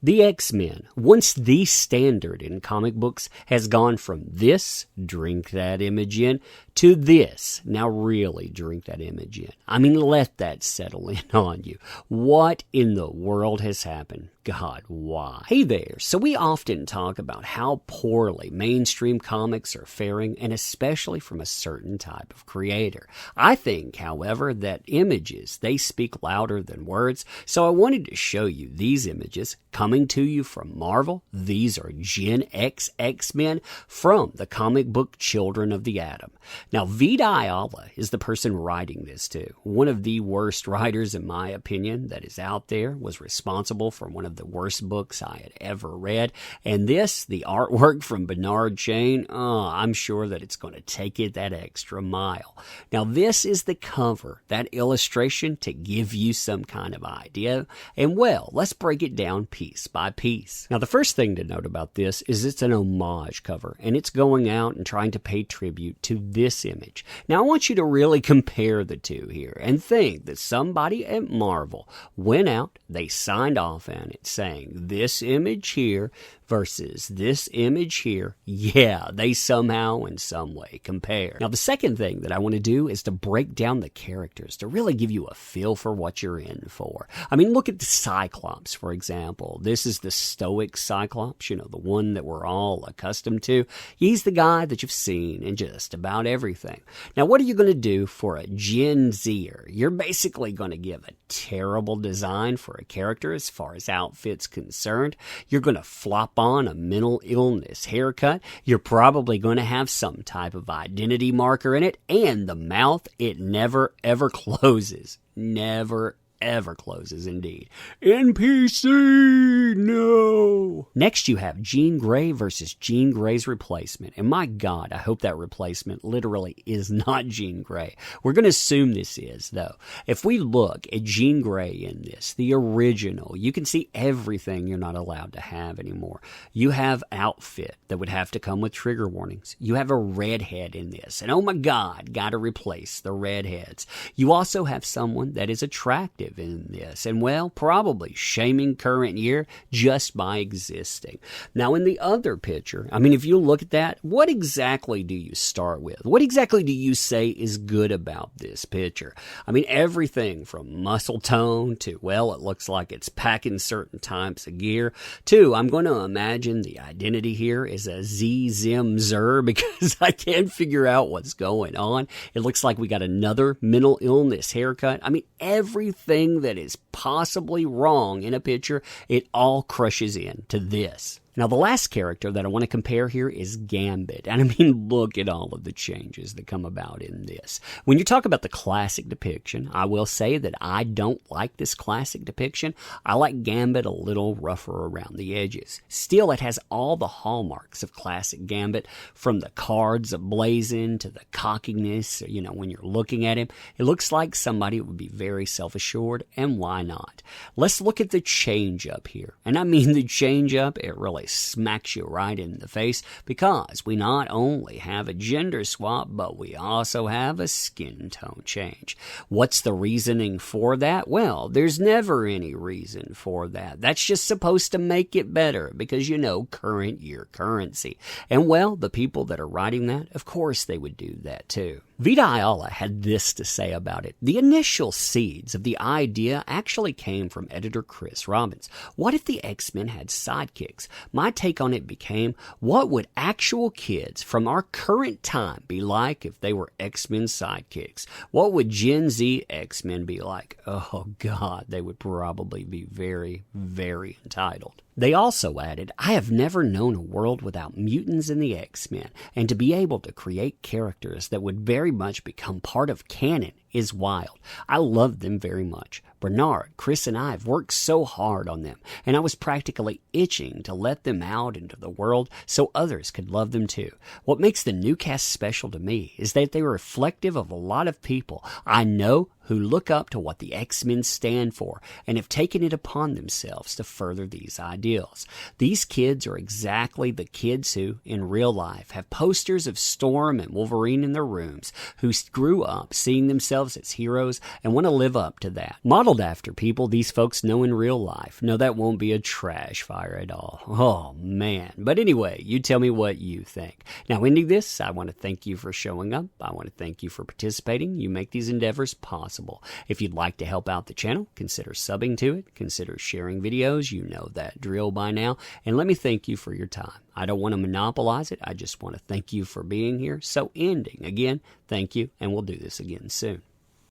The X-Men, once the standard in comic books, has gone from this, drink that image in, to this, now really drink that image in. I mean, let that settle in on you. What in the world has happened? God, why? Hey there. So we often talk about how poorly mainstream comics are faring, and especially from a certain type of creator. I think, however, that images, they speak louder than words, so I wanted to show you these images coming to you from Marvel. These are Gen X X-Men from the comic book Children of the Atom. Now, Vita Ayala is the person writing this too. One of the worst writers, in my opinion, that is out there, was responsible for one of the worst books I had ever read. And this, the artwork from Bernard Chain, I'm sure that it's going to take it that extra mile. Now, this is the cover, that illustration, to give you some kind of idea. And well, let's break it down piece by piece. Now, the first thing to note about this is it's an homage cover, and it's going out and trying to pay tribute to this image. Now, I want you to really compare the two here and think that somebody at Marvel went out, they signed off on it saying this image here versus this image here, yeah, they somehow in some way compare. Now, the second thing that I want to do is to break down the characters to really give you a feel for what you're in for. I mean, look at the Cyclops, for example. This is the stoic Cyclops, the one that we're all accustomed to. He's the guy that you've seen in just about everything. Now, what are you going to do for a Gen Zer? You're basically going to give a terrible design for a character as far as outfit's concerned. You're going to flop on a mental illness haircut. You're probably going to have some type of identity marker in it, and the mouth, it never ever closes. Never ever closes indeed. NPC, no! Next you have Jean Grey versus Jean Grey's replacement. And my God, I hope that replacement literally is not Jean Grey. We're going to assume this is, though. If we look at Jean Grey in this, the original, you can see everything you're not allowed to have anymore. You have outfit that would have to come with trigger warnings. You have a redhead in this. And oh my God, got to replace the redheads. You also have someone that is attractive in this, and well, probably shaming current year just by existing. Now, in the other picture, I mean, if you look at that, what exactly do you start with? What exactly do you say is good about this picture? I mean, everything from muscle tone to, well, it looks like it's packing certain types of gear, to, I'm going to imagine the identity here is a Z-Zim Zer because I can't figure out what's going on. It looks like we got another mental illness haircut. I mean, everything that is possibly wrong in a picture, it all crushes in to this. Now, the last character that I want to compare here is Gambit. And I mean, look at all of the changes that come about in this. When you talk about the classic depiction, I will say that I don't like this classic depiction. I like Gambit a little rougher around the edges. Still, it has all the hallmarks of classic Gambit, from the cards ablazing to the cockiness, when you're looking at him. It looks like somebody would be very self-assured, and why not? Let's look at the change up here. And I mean the change up, it really smacks you right in the face, because we not only have a gender swap, but we also have a skin tone change. What's the reasoning for that? Well, there's never any reason for that. That's just supposed to make it better because, current year currency. And well, the people that are writing that, of course they would do that too. Vita Ayala had this to say about it. The initial seeds of the idea actually came from editor Chris Robbins. What if the X-Men had sidekicks? My take on it became, what would actual kids from our current time be like if they were X-Men sidekicks? What would Gen Z X-Men be like? Oh God, they would probably be very, very entitled. They also added, I have never known a world without mutants in the X-Men, and to be able to create characters that would very much become part of canon is wild. I love them very much. Bernard, Chris, and I have worked so hard on them, and I was practically itching to let them out into the world so others could love them too. What makes the new cast special to me is that they are reflective of a lot of people I know who look up to what the X-Men stand for and have taken it upon themselves to further these ideals. These kids are exactly the kids who, in real life, have posters of Storm and Wolverine in their rooms, who grew up seeing themselves as heroes and want to live up to that. Modeled after people these folks know in real life. No, that won't be a trash fire at all. Oh, man. But anyway, you tell me what you think. Now, ending this, I want to thank you for showing up. I want to thank you for participating. You make these endeavors possible. If you'd like to help out the channel, consider subbing to it. Consider sharing videos. You know that drill by now. And let me thank you for your time. I don't want to monopolize it. I just want to thank you for being here. So ending, again, thank you, and we'll do this again soon.